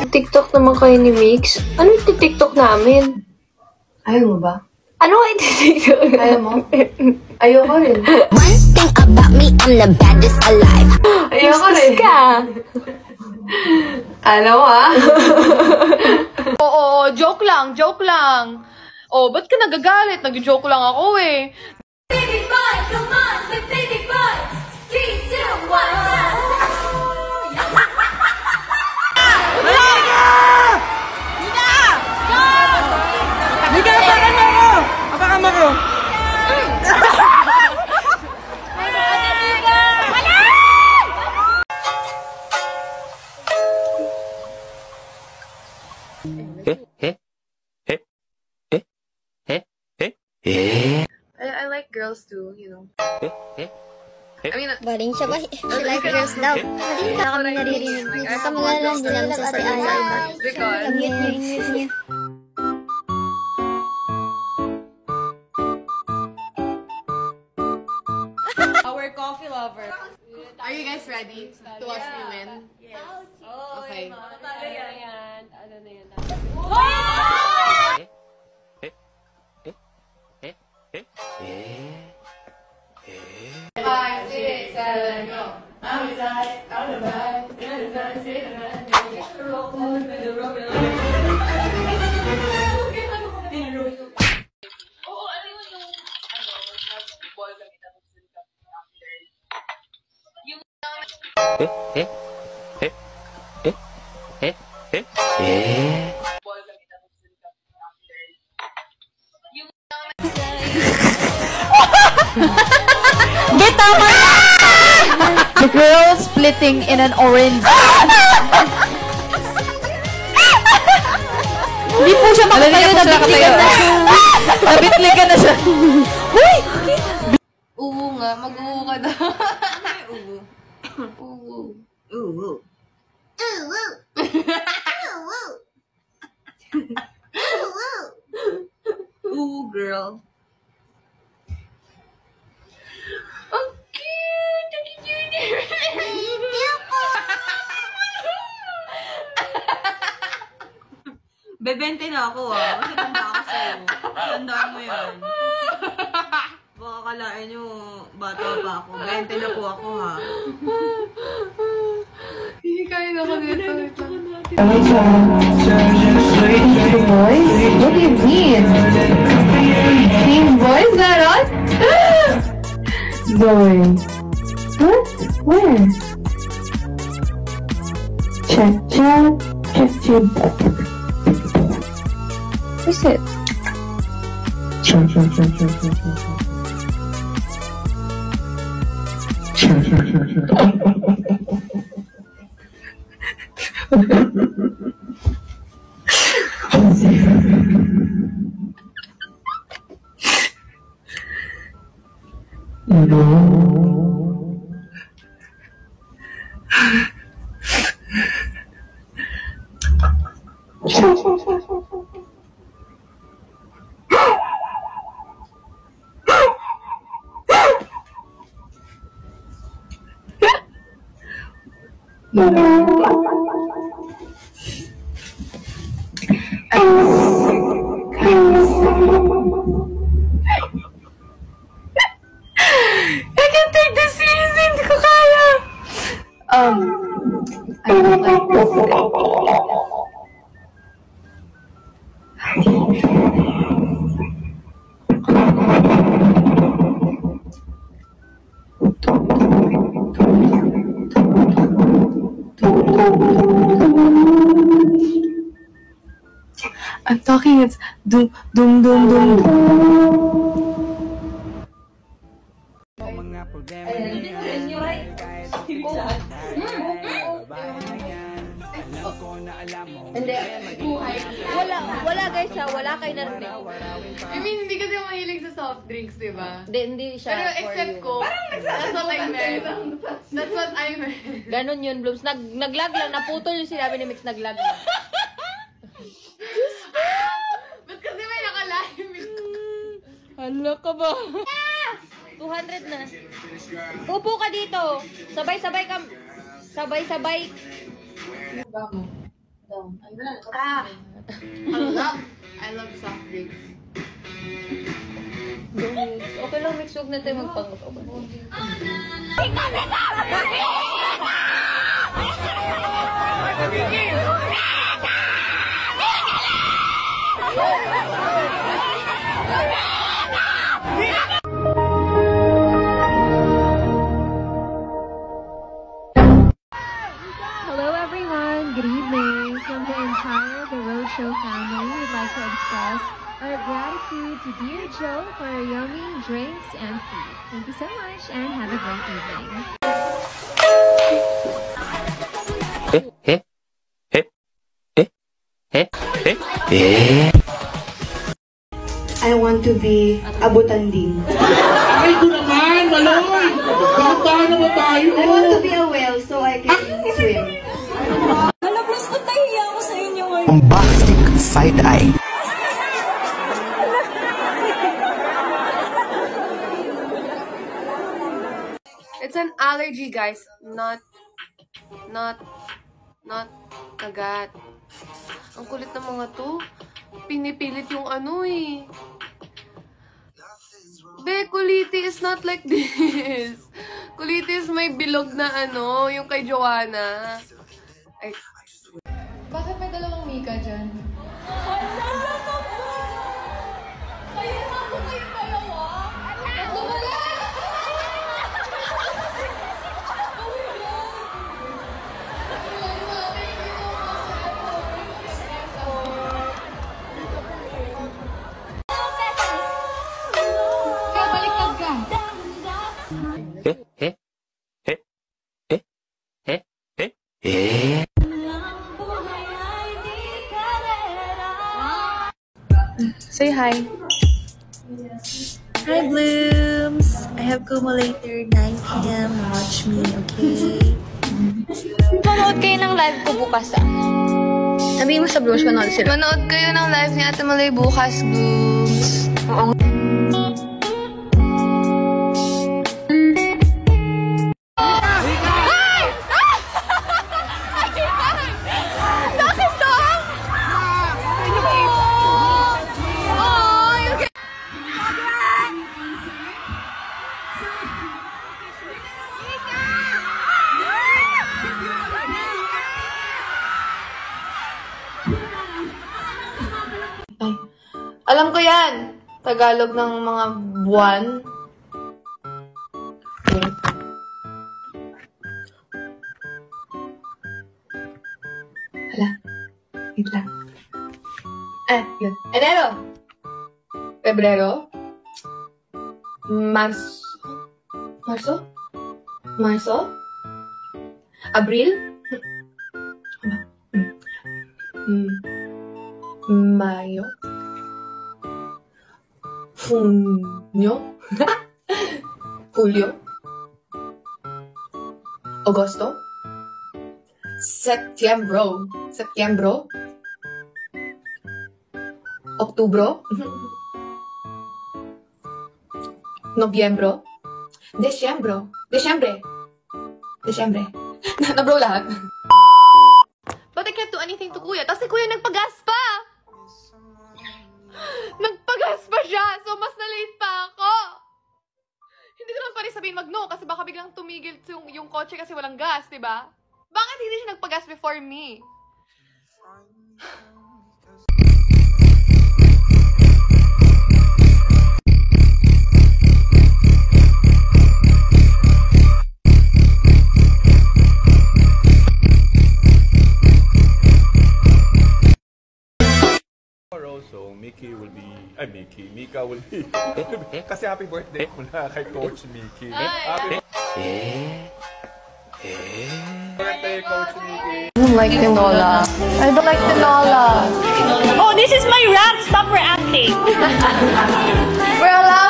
Nag-TikTok naman kayo ni Mix. Ano yung TikTok namin? Ayaw mo ba? Ano kayo TikTok? Ayaw mo? Ayoko rin. One thing about me, I'm the baddest alive. Ayoko rin. Ka. Alam mo Oo, joke lang, joke lang. Oh, ba't ka nagagalit? Nag-joke lang ako eh. Baby boy, come on, baby boy. 3, 2, 1, Mika, apakan mo ko! Apakan mo ko! I like girls too, you know. I mean, Baling siya ba? She like girls daw. Baling ka kami naririnig. Baka malalang din lang sa ay. because Mute niya. our coffee lover. Are you guys ready to watch me win? Yes. Okay. Five, six, seven, go. I'm inside, out of bed, inside, sitting Get out! The girl splitting in an orange. Hindi po siya makatayo, nabitligan na siya. Nabitligan na siya. Huy! Uwu nga, mag-uwu ka daw. Uwu. Uwu. Ooh. Uwu, girl. Ang cute! Ang cute! Bebente na ako Kasi tanda ako sa'yo. Tandaan mo yan. Baka kalain nyo, bata pa ako. 20 na po ako Hindi kaya na ako dito. Boys? What do you mean? Team boys? Is that us? Boys. What? Where? Check, check. Check, check. Where's it? Check, check, check, check, check, check. Check, check, check, check. I can't take this seriously! Hindi ko kaya! I don't like this. I'm talking, it's doom, doom, doom, doom. Mga problema niyan, kahit alam ko na alam mo. Wala guys siya, wala kayo narinig. I mean, hindi kasi mahilig sa soft drinks, di ba? Hindi siya Pero for except you. ko, that's what I meant. That's what I meant. Ganon yun, Blooms. Naglag lang, naputol yung sinabi ni Mix, naglag lang. Ba't kasi may nakalive? Hala ka ba? 200 na. Upo ka dito. Sabay-sabay ka. Sabay-sabay. I love soft drinks. Okay lang, mix. Huwag na tayo magpangot. Hello everyone, good evening. From the entire The Roadshow family, we'd like to express our gratitude to Dear Joe for our yummy drinks and food. Thank you so much and have a great evening. I want to be a butanding. Ay, ko naman! Maloy! Kantahan naman tayo! I want to be a whale so I can swim. Bombastic side-eye. It's an allergy, guys. Not kagat. Ang kulit ng mga to. Pinipilit yung ano eh. Be, kuliti is not like this. Kuliti is may bilog na ano, yung kay Joanna. Ay. Bakit may dalawang Mika dyan? Say hi. Hi, Blooms. I have Kumu later, 9 p.m. Watch me, okay? Manood kayo ng live ko bukas Sabihin mo sa Blooms, manood sila. Manood kayo ng live ni Ate Malay bukas, Blooms. Oo. Alam ko yan! Tagalog ng mga buwan. Hala. Wait lang. Yun. Enero. Febrero. Marso. Abril. Mayo. Junio. Julio. Agosto. Septiembre. Octubro. Nobyembro. Desyembre. Nabro lahat. But I can't do anything to Kuya. Tapos si Kuya nagpagas pa! Nagpagas pa siya! So, mas na-late pa ako! Hindi ko naman pa rin sabihin mag-no kasi baka biglang tumigil yung kotse kasi walang gas, diba? Bakit hindi siya nagpagas before me? So, Mika will be, kasi happy birthday muna kay Coach Mickey. Happy birthday, Coach Mickey. I don't like tinola. I don't like tinola. Oh, this is my rap. Stop reacting. We're allowed